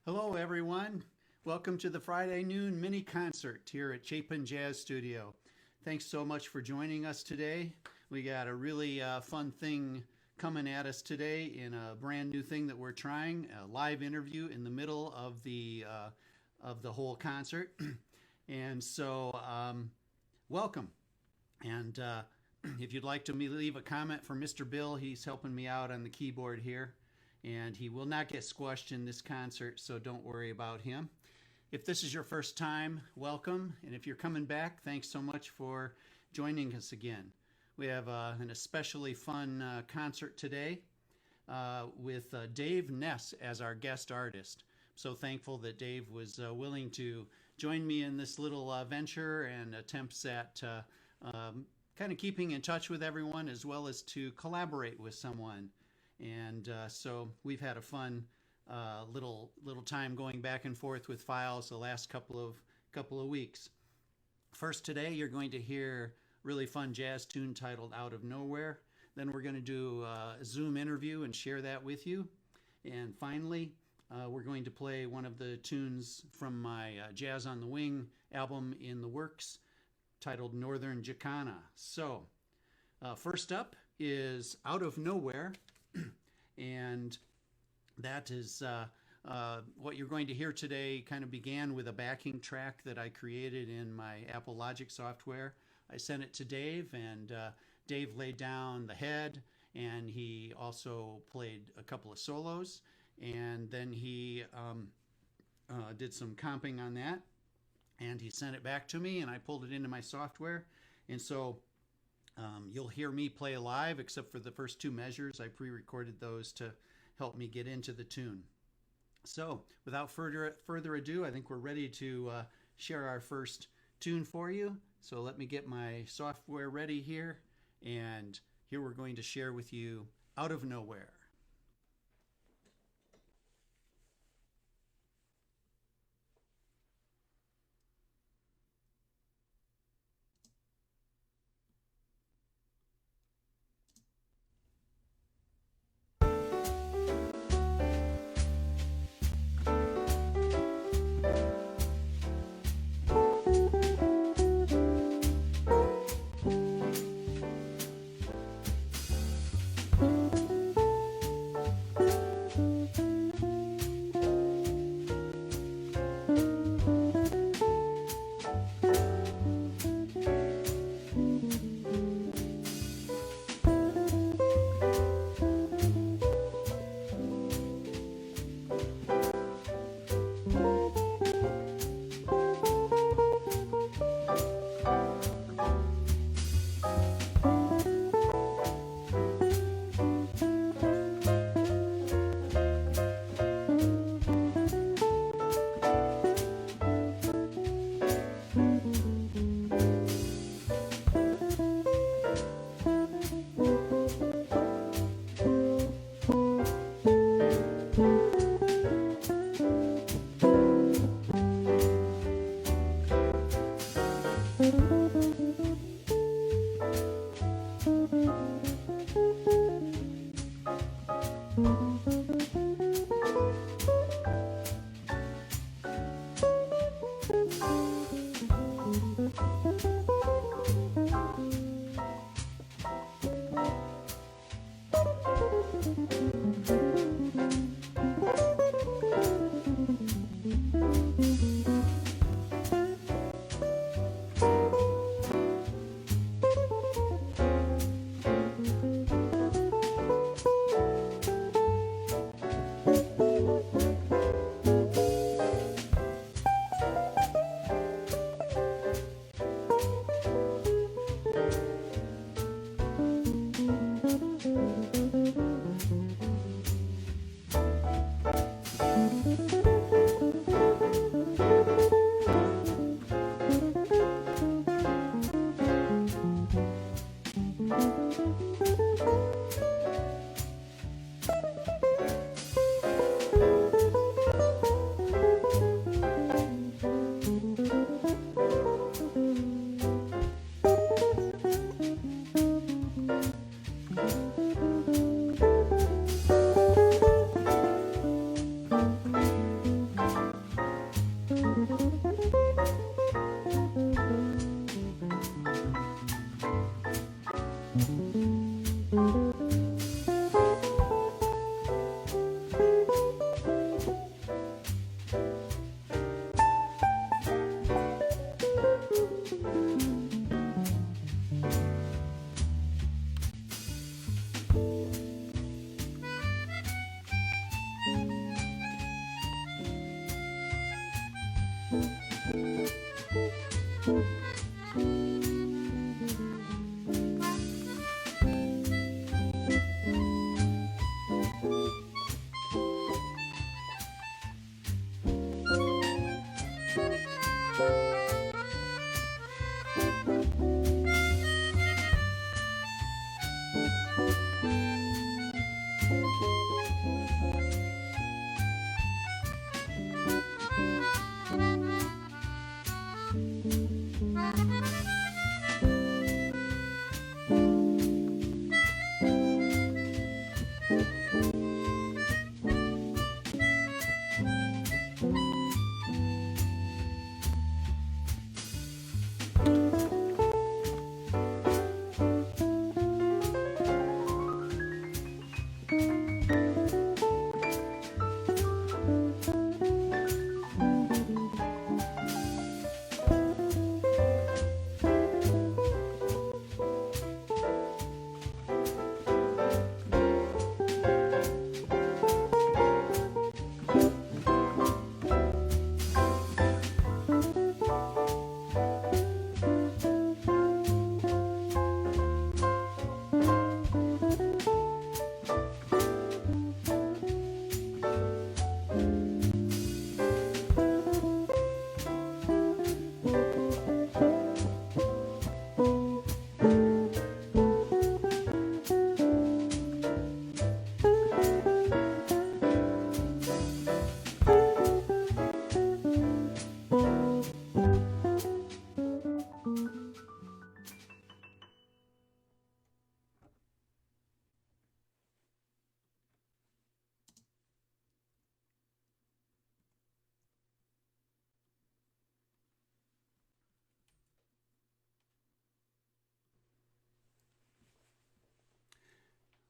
Hello, everyone. Welcome to the Friday noon mini concert here at Chapin Jazz Studio. Thanks so much for joining us today. We got a really fun thing coming at us today in a brand new thing that we're trying, a live interview in the middle of the whole concert. And so, welcome. And if you'd like to leave a comment for Mr. Bill, he's helping me out on the keyboard here. And he will not get squashed in this concert, so don't worry about him. If this is your first time, welcome. And if you're coming back, thanks so much for joining us again. We have an especially fun concert today with Dave Ness as our guest artist. I'm so thankful that Dave was willing to join me in this little venture and attempts at kind of keeping in touch with everyone as well as to collaborate with someone. And so we've had a fun little time going back and forth with files the last couple of weeks. First today, you're going to hear a really fun jazz tune titled "Out of Nowhere." Then we're going to do a Zoom interview and share that with you. And finally, we're going to play one of the tunes from my Jazz on the Wing album in the works, titled "Northern Jacana." So first up is "Out of Nowhere." And that is what you're going to hear today. Kind of began with a backing track that I created in my Apple Logic software. I sent it to Dave, and Dave laid down the head, and he also played a couple of solos, and then he did some comping on that, and he sent it back to me, and I pulled it into my software. And so you'll hear me play live, except for the first two measures. I pre-recorded those to help me get into the tune. So without further ado, I think we're ready to share our first tune for you. So let me get my software ready here. And here we're going to share with you "Out of Nowhere."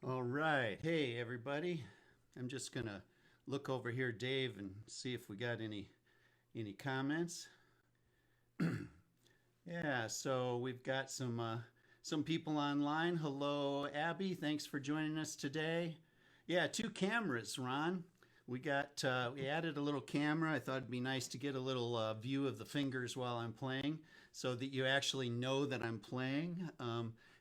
All right. Hey, everybody. I'm just gonna look over here, Dave, and see if we got any comments. Yeah. So we've got some people online. Hello, Abby. Thanks for joining us today. Yeah, two cameras, Ron. We added a little camera. I thought it'd be nice to get a little view of the fingers while I'm playing, so that you actually know that I'm playing.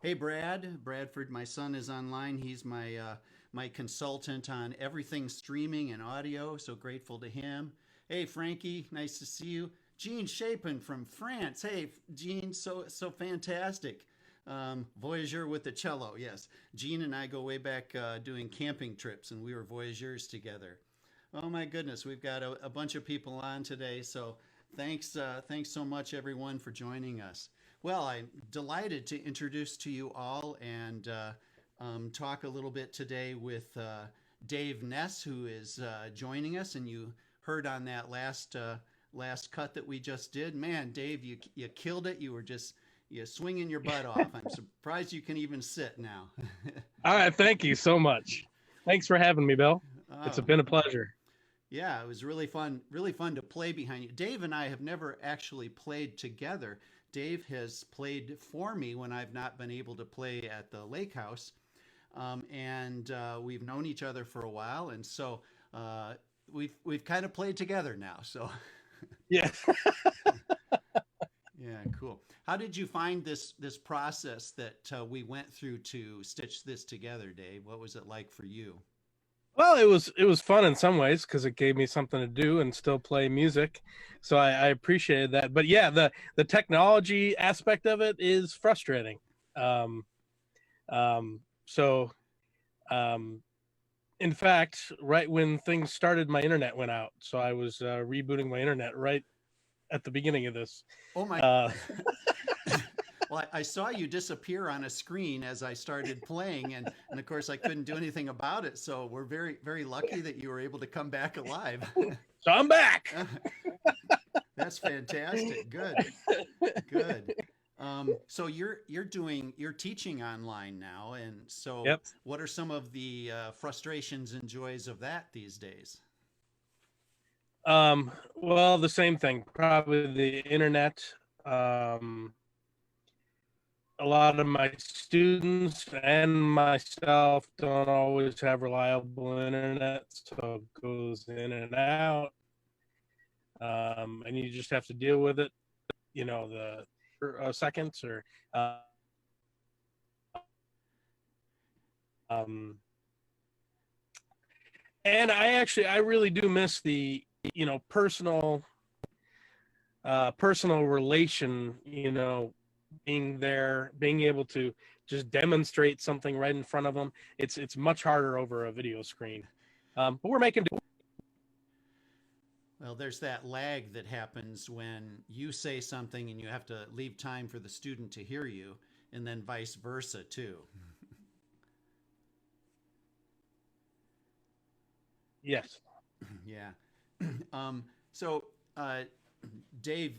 Hey, Bradford, my son is online. He's my consultant on everything streaming and audio. So grateful to him. Hey, Frankie, nice to see you. Gene Chapin from France. Hey, Gene, so fantastic. Voyageur with the cello. Yes, Gene and I go way back doing camping trips, and we were voyageurs together. Oh my goodness, we've got a bunch of people on today. So thanks so much, everyone, for joining us. Well, I'm delighted to introduce to you all and talk a little bit today with Dave Ness, who is joining us. And you heard on that last cut that we just did. Man, Dave, you killed it. You swinging your butt off. I'm surprised you can even sit now. All right, thank you so much. Thanks for having me, Bill. It's Oh, been a pleasure. yeah, it was really fun to play behind you. Dave and I have never actually played together. Dave has played for me when I've not been able to play at the lake house, and we've known each other for a while, and so we've kind of played together now. So Yeah. yeah, cool. How did you find this process that we went through to stitch this together, Dave? What was it like for you? Well, it was fun in some ways because it gave me something to do and still play music. So I appreciated that. But yeah, the technology aspect of it is frustrating. Um, so um, in fact, right when things started, my internet went out. So I was rebooting my internet right at the beginning of this. Oh my. Uh, Well, I saw you disappear on a screen as I started playing, and of course I couldn't do anything about it. So we're very lucky that you were able to come back alive. so I'm back. That's fantastic. Good. So you're teaching online now, and so Yep. what are some of the frustrations and joys of that these days? Well, the same thing. Probably the internet. Um, a lot of my students and myself don't always have reliable internet, so it goes in and out, and you just have to deal with it. The seconds or um, and I really do miss the personal personal relation, being there, being able to just demonstrate something right in front of them. It's much harder over a video screen. But we're making do. Well, there's that lag that happens when you say something and you have to leave time for the student to hear you, and then vice versa too. Yes. Yeah. So, uh, Dave,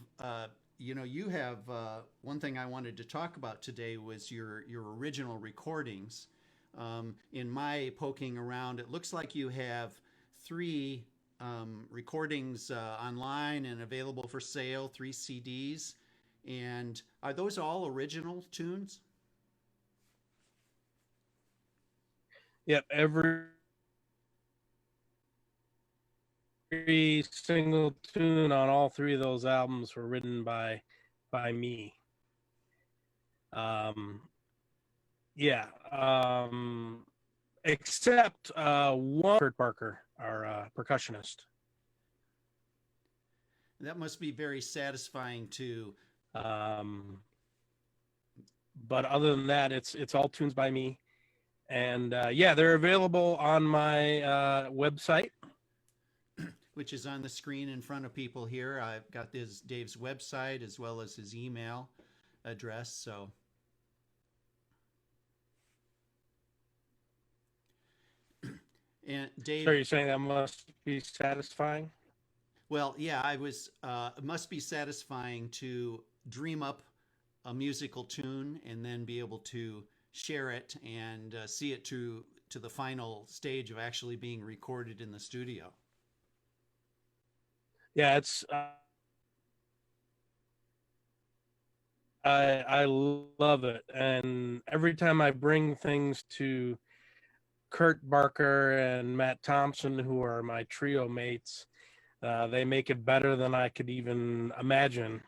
you have one thing I wanted to talk about today was your original recordings. In my poking around, it looks like you have three recordings online and available for sale, three CDs. And are those all original tunes? Yep. Every single tune on all three of those albums were written by me. Um, yeah. Except one, Kurt Barker, our percussionist. That must be very satisfying to. Um, but other than that, it's all tunes by me, and yeah, they're available on my website. Which is on the screen in front of people here. I've got this Dave's website as well as his email address. So, and So Dave, you're saying that must be satisfying? well, yeah, I was. It must be satisfying to dream up a musical tune and then be able to share it and see it to the final stage of actually being recorded in the studio. Yeah, it's I love it, and every time I bring things to Kurt Barker and Matt Thompson, who are my trio mates, they make it better than I could even imagine.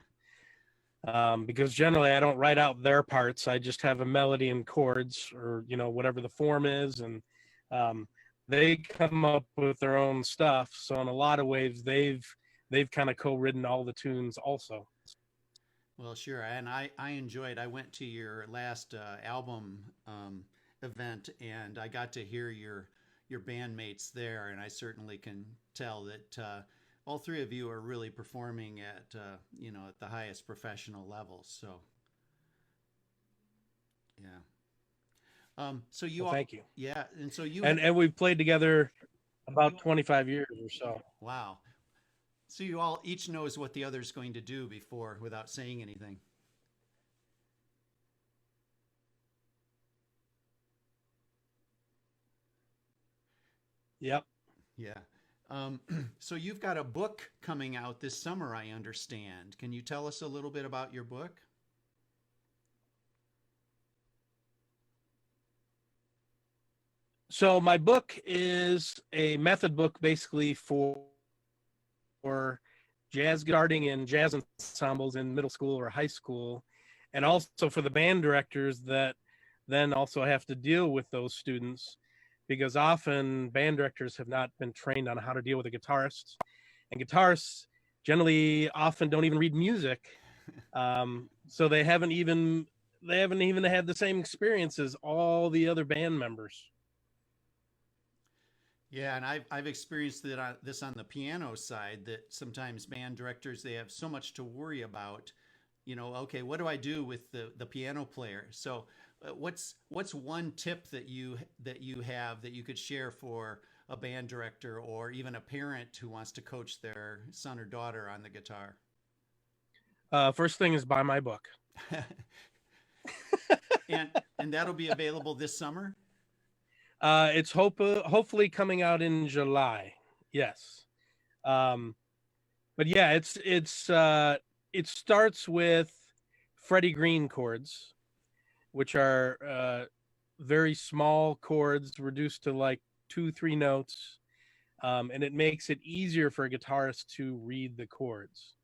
Because generally I don't write out their parts. I just have a melody and chords, or whatever the form is, and they come up with their own stuff. So in a lot of ways, they've kind of co-written all the tunes also. Well, sure, and I enjoyed. I went to your last album event, and I got to hear your bandmates there, and I certainly can tell that all three of you are really performing at at the highest professional levels. So, yeah. So you Well, all, thank you. yeah, and so you And we've played together about 25 years or so. wow. So you all each knows what the other's going to do before without saying anything. Yep. Yeah. So you've got a book coming out this summer, I understand. Can you tell us a little bit about your book? So my book is a method book basically for jazz starting in jazz ensembles in middle school or high school, and also for the band directors that then also have to deal with those students, because often band directors have not been trained on how to deal with a guitarist, and guitarists generally often don't even read music, so they haven't even had the same experience as all the other band members. Yeah, and I've experienced this on the piano side, that sometimes band directors, they have so much to worry about. Okay, what do I do with the piano player? So, what's one tip that you have that you could share for a band director or even a parent who wants to coach their son or daughter on the guitar? First thing is buy my book. and and that'll be available this summer. It's hopefully coming out in July. Yes. But yeah, it starts with Freddie Green chords, which are very small chords reduced to like 2-3 notes, and it makes it easier for a guitarist to read the chords.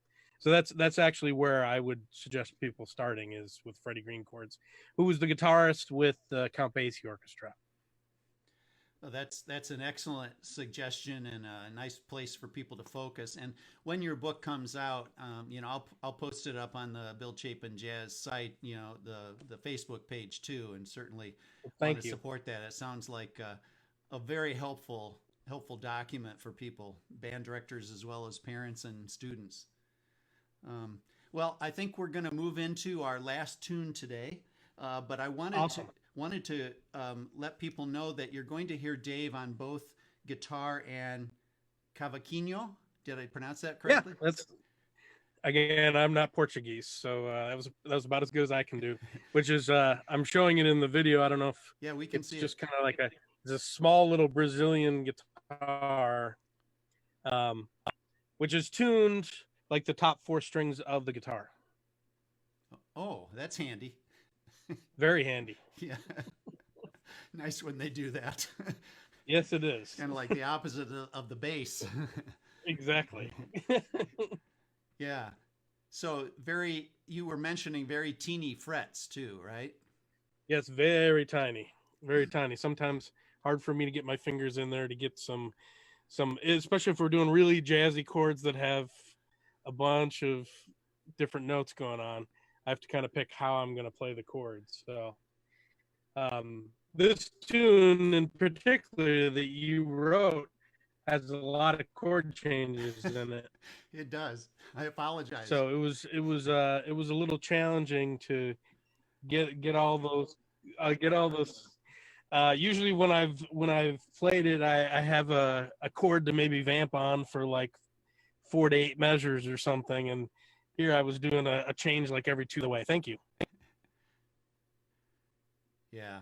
So that's actually where I would suggest people starting, is with Freddie Green chords, who was the guitarist with the Count Basie Orchestra. Well, that's an excellent suggestion and a nice place for people to focus. And when your book comes out, I'll post it up on the Bill Chapin Jazz site, the Facebook page too, and certainly want to support that. It sounds like a very helpful document for people, band directors as well as parents and students. Well, I think we're going to move into our last tune today, but I wanted to let people know that you're going to hear Dave on both guitar and cavaquinho. Did I pronounce that correctly? Yeah, again, I'm not Portuguese, so that was about as good as I can do. Which is, I'm showing it in the video. I don't know if we can see it. It's just kind of like it's a small little Brazilian guitar, which is tuned like the top 4 strings of the guitar. Oh, that's handy. Very handy. Yeah. Nice when they do that. Yes, it is. Kind of like the opposite of the bass. Exactly. Yeah. So you were mentioning very teeny frets too, right? Yes, very tiny. Very tiny. Sometimes hard for me to get my fingers in there to get some, especially if we're doing really jazzy chords that have a bunch of different notes going on. I have to kind of pick how I'm going to play the chords. So this tune in particular that you wrote has a lot of chord changes in it. It does. I apologize. So it was a little challenging to get all those. Usually when I've played it, I have a chord to maybe vamp on for like 4 to 8 measures or something, and here I was doing a change like every 2 the way. Thank you. Yeah.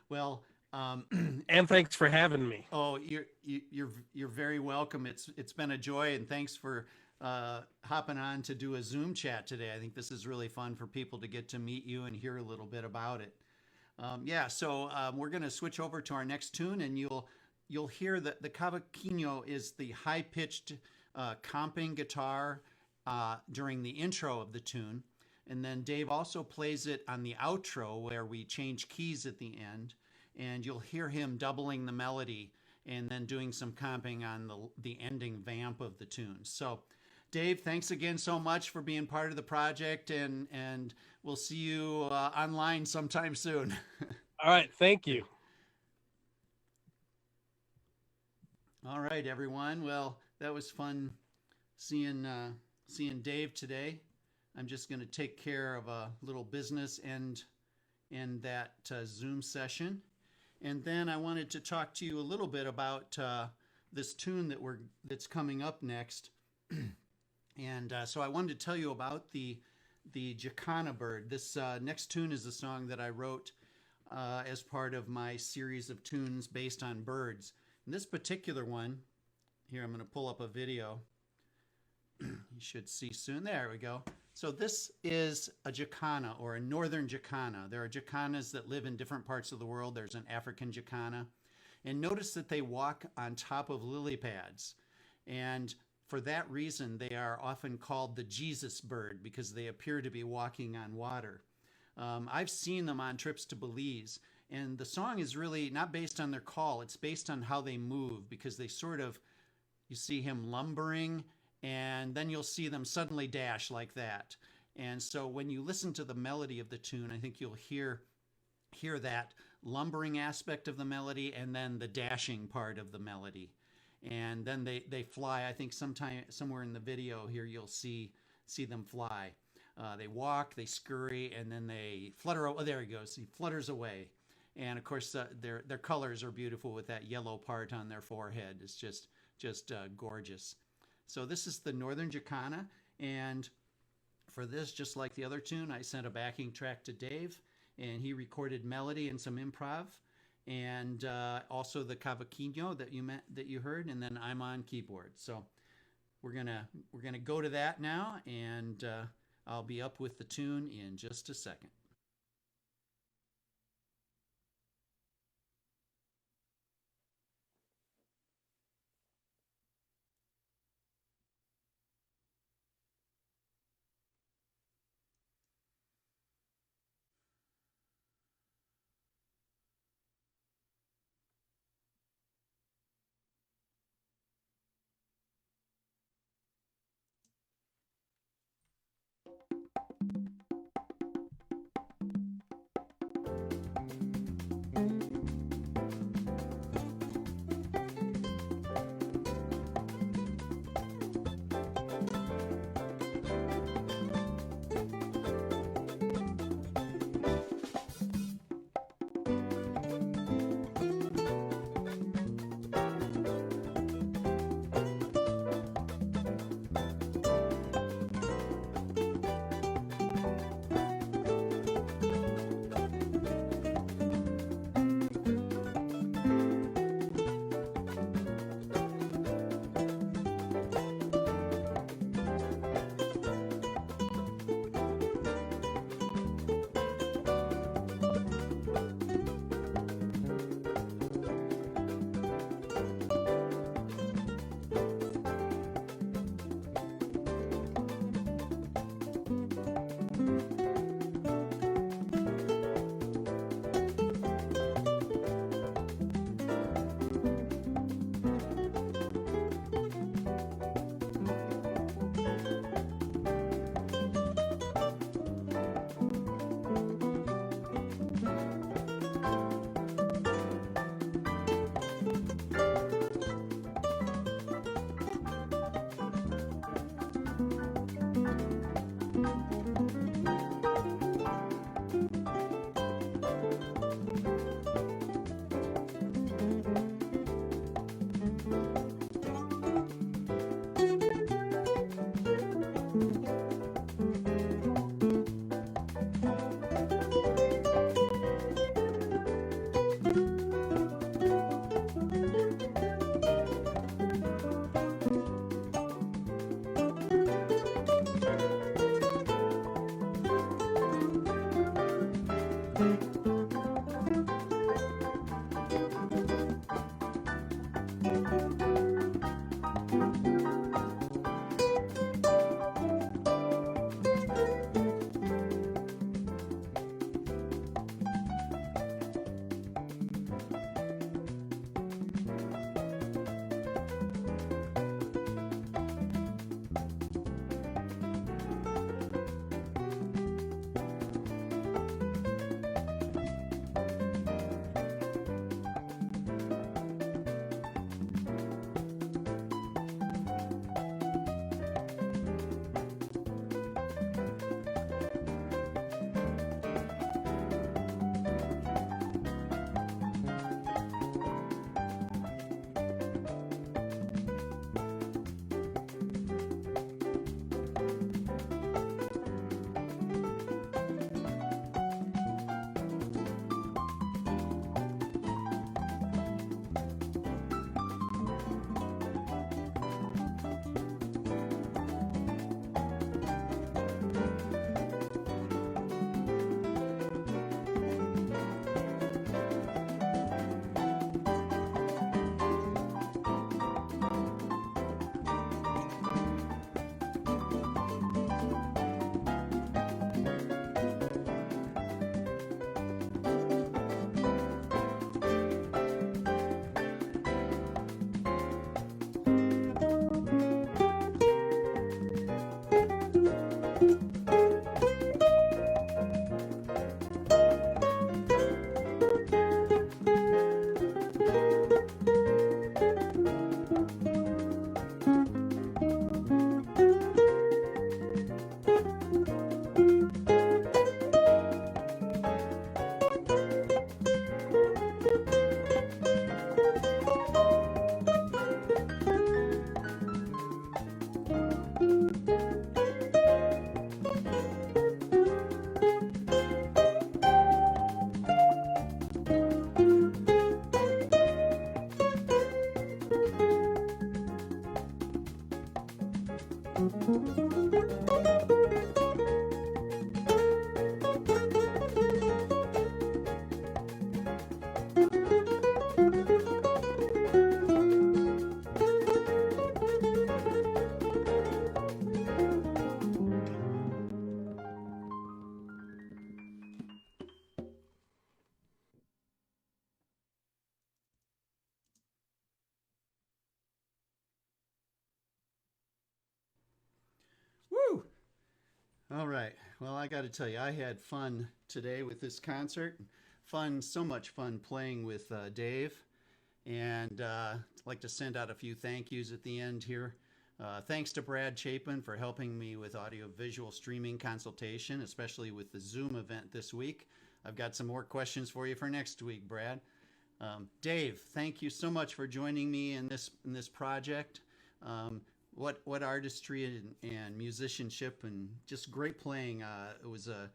Well, And thanks for having me. oh, you're very welcome. It's been a joy, and thanks for hopping on to do a Zoom chat today. I think this is really fun for people to get to meet you and hear a little bit about it. Yeah, so we're going to switch over to our next tune, and you'll hear that the cavaquinho is the high pitched comping guitar during the intro of the tune, and then Dave also plays it on the outro where we change keys at the end, and you'll hear him doubling the melody and then doing some comping on the ending vamp of the tune. So, Dave, thanks again so much for being part of the project, and we'll see you online sometime soon. All right. Thank you. All right, everyone. Well, that was fun seeing Dave today. I'm just going to take care of a little business and that Zoom session, and then I wanted to talk to you a little bit about this tune that's coming up next. And so I wanted to tell you about the Jacana Bird. This next tune is a song that I wrote as part of my series of tunes based on birds. And this particular one, here I'm going to pull up a video. You should see soon. There we go. So this is a jacana, or a northern jacana. There are jacanas that live in different parts of the world. There's an African jacana. And notice that they walk on top of lily pads. And for that reason, they are often called the Jesus bird because they appear to be walking on water. I've seen them on trips to Belize, and the song is really not based on their call. It's based on how they move, because they sort of, you see him lumbering, and then you'll see them suddenly dash like that. And so when you listen to the melody of the tune, I think you'll hear that lumbering aspect of the melody and then the dashing part of the melody. And then they fly. I think somewhere in the video here you'll see them fly. They walk, they scurry, and then they flutter. Oh, there he goes. He flutters away. And of course, their colors are beautiful with that yellow part on their forehead. It's just gorgeous. So this is the Northern Jacana, and for this, just like the other tune, I sent a backing track to Dave, and he recorded melody and some improv, and also the cavaquinho that you heard, and then I'm on keyboard. So we're gonna go to that now, and I'll be up with the tune in just a second. Woo! All right. Well, I got to tell you, I had fun today with this concert. Fun, so much fun playing with Dave. And I'd like to send out a few thank yous at the end here. Thanks to Brad Chapin for helping me with audio-visual streaming consultation, especially with the Zoom event this week. I've got some more questions for you for next week, Brad. Dave, thank you so much for joining me in this project. What artistry and musicianship and just great playing. It was a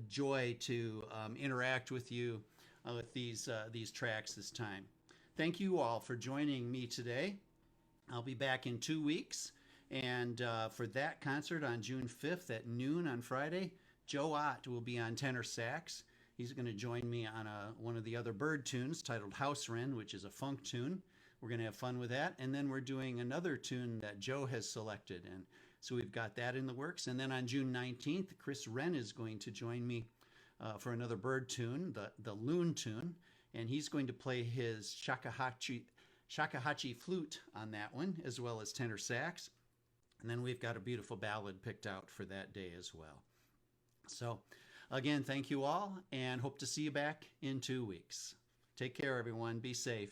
joy to interact with you with these tracks this time. Thank you all for joining me today. I'll be back in 2 weeks, and for that concert on June 5th at noon on Friday, Joe Ott will be on tenor sax. He's going to join me on one of the other Bird tunes titled House Wren, which is a funk tune. We're going to have fun with that. And then we're doing another tune that Joe has selected. And so we've got that in the works. And then on June 19th, Chris Wren is going to join me for another Bird tune, the Loon tune. And he's going to play his shakuhachi flute on that one, as well as tenor sax. And then we've got a beautiful ballad picked out for that day as well. So again, thank you all, and hope to see you back in 2 weeks. Take care, everyone. Be safe.